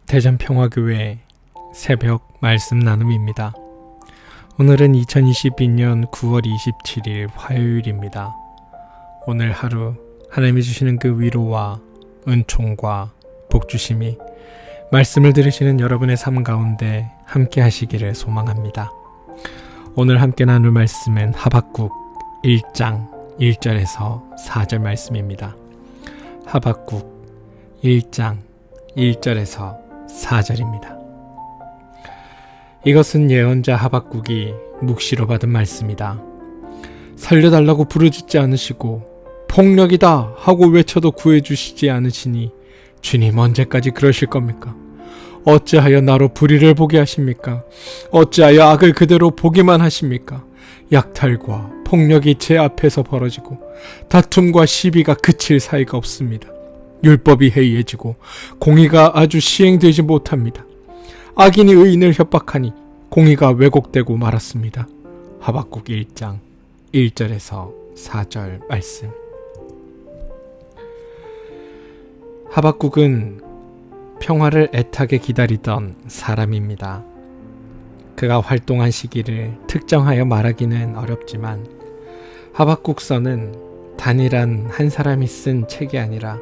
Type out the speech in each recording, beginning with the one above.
대전평화교회 새벽 말씀 나눔입니다. 오늘은 2022년 9월 27일 화요일입니다. 오늘 하루 하나님이 주시는 그 위로와 은총과 복주심이 말씀을 들으시는 여러분의 삶 가운데 함께 하시기를 소망합니다. 오늘 함께 나눌 말씀은 하박국 1장 1절에서 4절 말씀입니다. 하박국 1장 1절에서 4절입니다. 이것은 예언자 하박국이 묵시로 받은 말씀이다. 살려달라고 부르짖지 않으시고 폭력이다 하고 외쳐도 구해주시지 않으시니 주님 언제까지 그러실 겁니까? 어찌하여 나로 불의를 보게 하십니까? 어찌하여 악을 그대로 보기만 하십니까? 약탈과 폭력이 제 앞에서 벌어지고 다툼과 시비가 그칠 사이가 없습니다. 율법이 해이해지고 공의가 아주 시행되지 못합니다. 악인이 의인을 협박하니 공의가 왜곡되고 말았습니다. 하박국 1장 1절에서 4절 말씀. 하박국은 평화를 애타게 기다리던 사람입니다. 그가 활동한 시기를 특정하여 말하기는 어렵지만 하박국서는 단일한 한 사람이 쓴 책이 아니라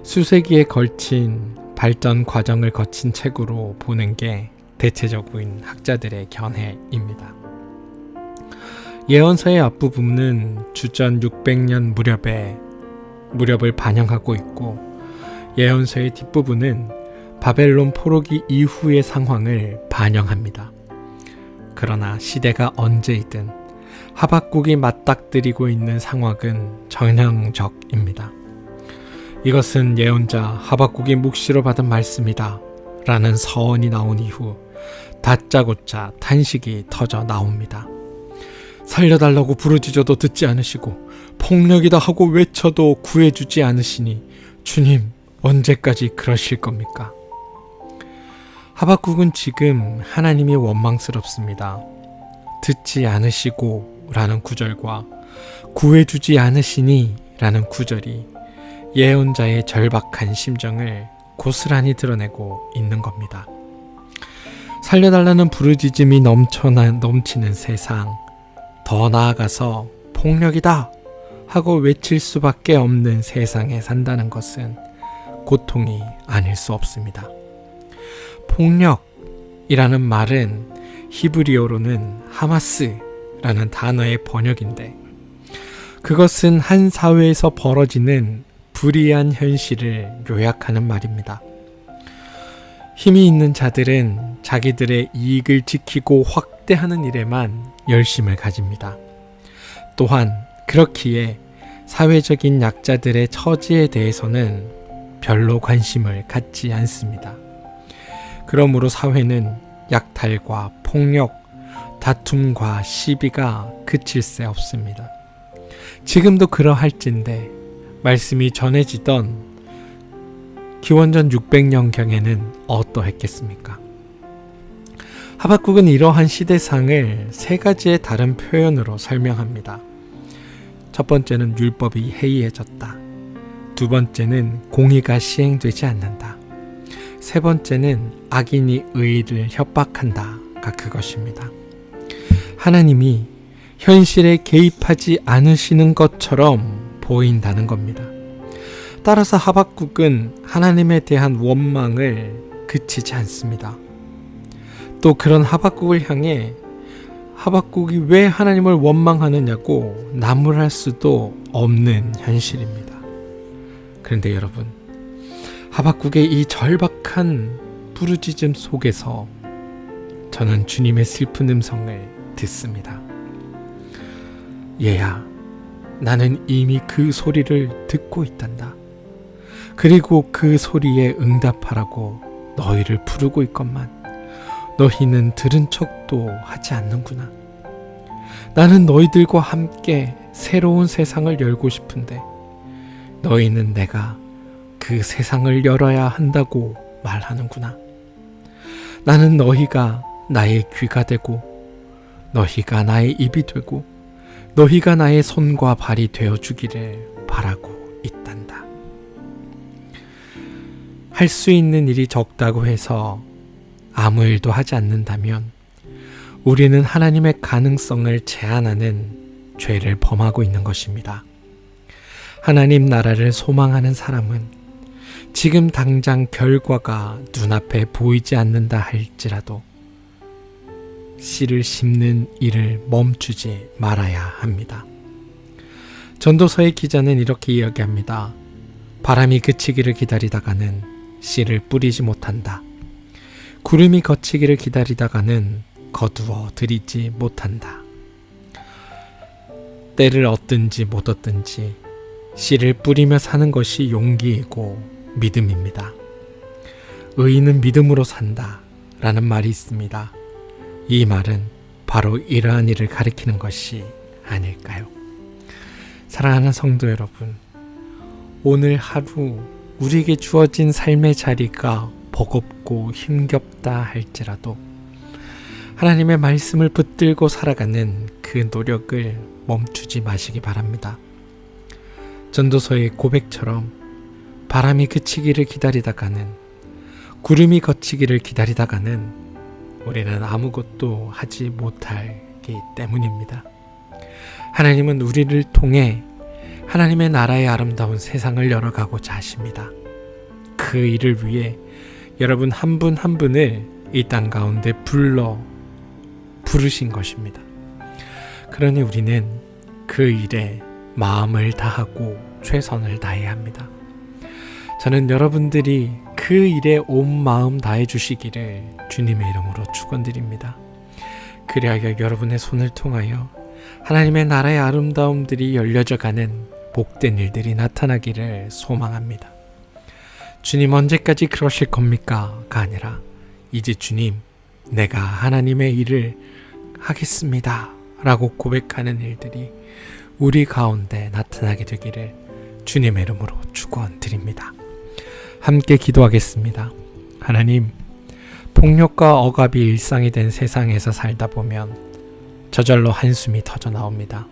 수세기에 걸친 발전 과정을 거친 책으로 보는 게 대체적인 학자들의 견해입니다. 예언서의 앞부분은 주전 600년 무렵을 반영하고 있고 예언서의 뒷부분은 바벨론 포로기 이후의 상황을 반영합니다. 그러나 시대가 언제이든 하박국이 맞닥뜨리고 있는 상황은 전형적입니다. 이것은 예언자 하박국이 묵시로 받은 말씀이다 라는 서언이 나온 이후 다짜고짜 탄식이 터져 나옵니다. 살려달라고 부르짖어도 듣지 않으시고 폭력이다 하고 외쳐도 구해주지 않으시니 주님 언제까지 그러실 겁니까? 하박국은 지금 하나님이 원망스럽습니다. 듣지 않으시고 라는 구절과 구해주지 않으시니 라는 구절이 예언자의 절박한 심정을 고스란히 드러내고 있는 겁니다. 살려달라는 부르짖음이 넘치는 세상, 더 나아가서 폭력이다 하고 외칠 수밖에 없는 세상에 산다는 것은 고통이 아닐 수 없습니다. 폭력이라는 말은 히브리어로는 하마스라는 단어의 번역인데 그것은 한 사회에서 벌어지는 불의한 현실을 요약하는 말입니다. 힘이 있는 자들은 자기들의 이익을 지키고 확대하는 일에만 열심을 가집니다. 또한 그렇기에 사회적인 약자들의 처지에 대해서는 별로 관심을 갖지 않습니다. 그러므로 사회는 약탈과 폭력, 다툼과 시비가 그칠 새 없습니다. 지금도 그러할진데 말씀이 전해지던 기원전 600년경에는 어떠했겠습니까? 하박국은 이러한 시대상을 세 가지의 다른 표현으로 설명합니다. 첫 번째는 율법이 해이해졌다. 두 번째는 공의가 시행되지 않는다. 세 번째는 악인이 의를 협박한다가 그것입니다. 하나님이 현실에 개입하지 않으시는 것처럼 보인다는 겁니다. 따라서 하박국은 하나님에 대한 원망을 그치지 않습니다. 또 그런 하박국을 향해 하박국이 왜 하나님을 원망하느냐고 나무랄 수도 없는 현실입니다. 그런데 여러분, 하박국의 이 절박한 부르짖음 속에서 저는 주님의 슬픈 음성을 듣습니다. 얘야, 나는 이미 그 소리를 듣고 있단다. 그리고 그 소리에 응답하라고 너희를 부르고 있건만 너희는 들은 척도 하지 않는구나. 나는 너희들과 함께 새로운 세상을 열고 싶은데 너희는 내가 그 세상을 열어야 한다고 말하는구나. 나는 너희가 나의 귀가 되고 너희가 나의 입이 되고 너희가 나의 손과 발이 되어주기를 바라고 있단다. 할 수 있는 일이 적다고 해서 아무 일도 하지 않는다면 우리는 하나님의 가능성을 제한하는 죄를 범하고 있는 것입니다. 하나님 나라를 소망하는 사람은 지금 당장 결과가 눈앞에 보이지 않는다 할지라도 씨를 심는 일을 멈추지 말아야 합니다. 전도서의 기자는 이렇게 이야기합니다. 바람이 그치기를 기다리다가는 씨를 뿌리지 못한다. 구름이 걷히기를 기다리다가는 거두어 들이지 못한다. 때를 얻든지 못 얻든지 씨를 뿌리며 사는 것이 용기이고 믿음입니다. 의인은 믿음으로 산다 라는 말이 있습니다. 이 말은 바로 이러한 일을 가리키는 것이 아닐까요? 사랑하는 성도 여러분, 오늘 하루 우리에게 주어진 삶의 자리가 버겁고 힘겹다 할지라도 하나님의 말씀을 붙들고 살아가는 그 노력을 멈추지 마시기 바랍니다. 전도서의 고백처럼 바람이 그치기를 기다리다가는, 구름이 걷히기를 기다리다가는 우리는 아무것도 하지 못하기 때문입니다. 하나님은 우리를 통해 하나님의 나라의 아름다운 세상을 열어가고자 하십니다. 그 일을 위해 여러분 한 분 한 분을 이 땅 가운데 부르신 것입니다. 그러니 우리는 그 일에 마음을 다하고 최선을 다해야 합니다. 저는 여러분들이 그 일에 온 마음 다해 주시기를 주님의 이름으로 축원드립니다. 그리하여 여러분의 손을 통하여 하나님의 나라의 아름다움들이 열려져 가는 복된 일들이 나타나기를 소망합니다. 주님 언제까지 그러실 겁니까? 가 아니라 이제 주님, 내가 하나님의 일을 하겠습니다 라고 고백하는 일들이 우리 가운데 나타나게 되기를 주님의 이름으로 축원드립니다. 함께 기도하겠습니다. 하나님, 폭력과 억압이 일상이 된 세상에서 살다 보면 저절로 한숨이 터져 나옵니다.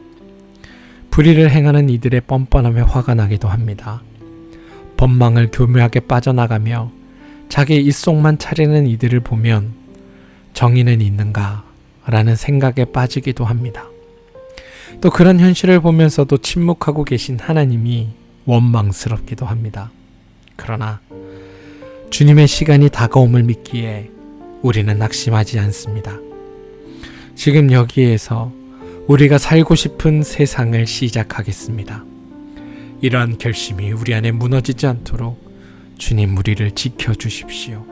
불의를 행하는 이들의 뻔뻔함에 화가 나기도 합니다. 법망을 교묘하게 빠져나가며 자기 입속만 차리는 이들을 보면 정의는 있는가? 라는 생각에 빠지기도 합니다. 또 그런 현실을 보면서도 침묵하고 계신 하나님이 원망스럽기도 합니다. 그러나 주님의 시간이 다가옴을 믿기에 우리는 낙심하지 않습니다. 지금 여기에서 우리가 살고 싶은 세상을 시작하겠습니다. 이러한 결심이 우리 안에 무너지지 않도록 주님 우리를 지켜주십시오.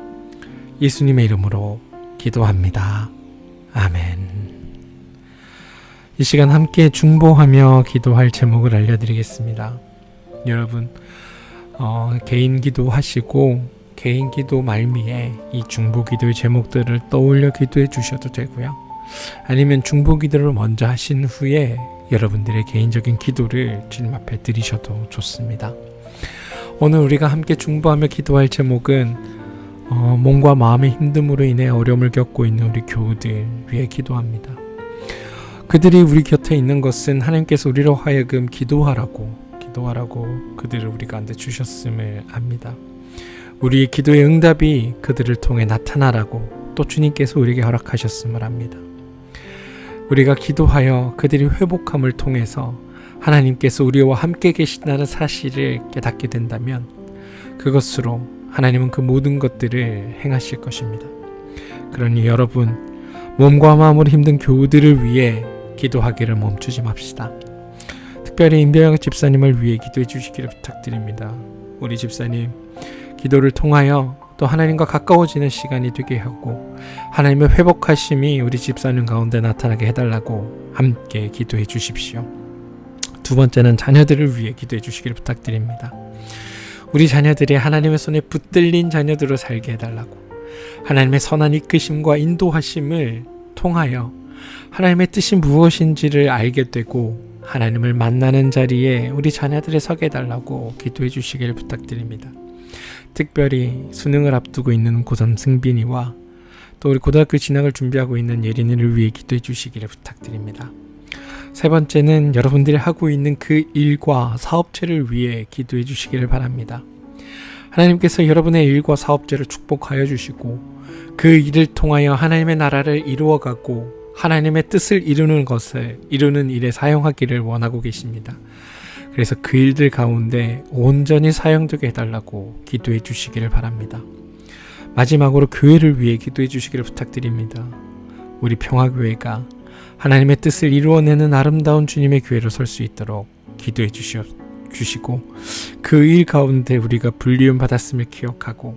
예수님의 이름으로 기도합니다. 아멘. 이 시간 함께 중보하며 기도할 제목을 알려드리겠습니다. 여러분 개인 기도하시고 개인 기도 말미에 이 중보 기도의 제목들을 떠올려 기도해 주셔도 되고요. 아니면 중보 기도를 먼저 하신 후에 여러분들의 개인적인 기도를 주님 앞에 드리셔도 좋습니다. 오늘 우리가 함께 중보하며 기도할 제목은 몸과 마음의 힘듦으로 인해 어려움을 겪고 있는 우리 교우들 위해 기도합니다. 그들이 우리 곁에 있는 것은 하나님께서 우리로 하여금 기도하라고 그들을 우리 가운데 주셨음을 압니다. 우리의 기도의 응답이 그들을 통해 나타나라고 또 주님께서 우리에게 허락하셨음을 압니다. 우리가 기도하여 그들이 회복함을 통해서 하나님께서 우리와 함께 계신다는 사실을 깨닫게 된다면 그것으로 하나님은 그 모든 것들을 행하실 것입니다. 그러니 여러분, 몸과 마음으로 힘든 교우들을 위해 기도하기를 멈추지 맙시다. 특별히 임병혁 집사님을 위해 기도해 주시기를 부탁드립니다. 우리 집사님 기도를 통하여 또 하나님과 가까워지는 시간이 되게 하고 하나님의 회복하심이 우리 집사님 가운데 나타나게 해달라고 함께 기도해 주십시오. 두 번째는 자녀들을 위해 기도해 주시기를 부탁드립니다. 우리 자녀들이 하나님의 손에 붙들린 자녀들로 살게 해달라고, 하나님의 선한 이끄심과 인도하심을 통하여 하나님의 뜻이 무엇인지를 알게 되고 하나님을 만나는 자리에 우리 자녀들을 서게 해달라고 기도해 주시기를 부탁드립니다. 특별히 수능을 앞두고 있는 고3 승빈이와 또 우리 고등학교 진학을 준비하고 있는 예린이를 위해 기도해 주시기를 부탁드립니다. 세 번째는 여러분들이 하고 있는 그 일과 사업체를 위해 기도해 주시기를 바랍니다. 하나님께서 여러분의 일과 사업자를 축복하여 주시고 그 일을 통하여 하나님의 나라를 이루어가고 하나님의 뜻을 이루는 일에 사용하기를 원하고 계십니다. 그래서 그 일들 가운데 온전히 사용되게 해달라고 기도해 주시기를 바랍니다. 마지막으로 교회를 위해 기도해 주시기를 부탁드립니다. 우리 평화교회가 하나님의 뜻을 이루어내는 아름다운 주님의 교회로 설 수 있도록 기도해 주시고 그 일 가운데 우리가 불리움 받았음을 기억하고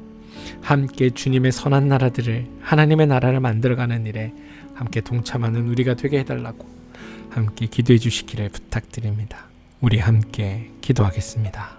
함께 주님의 선한 나라들을 하나님의 나라를 만들어가는 일에 함께 동참하는 우리가 되게 해달라고 함께 기도해 주시기를 부탁드립니다. 우리 함께 기도하겠습니다.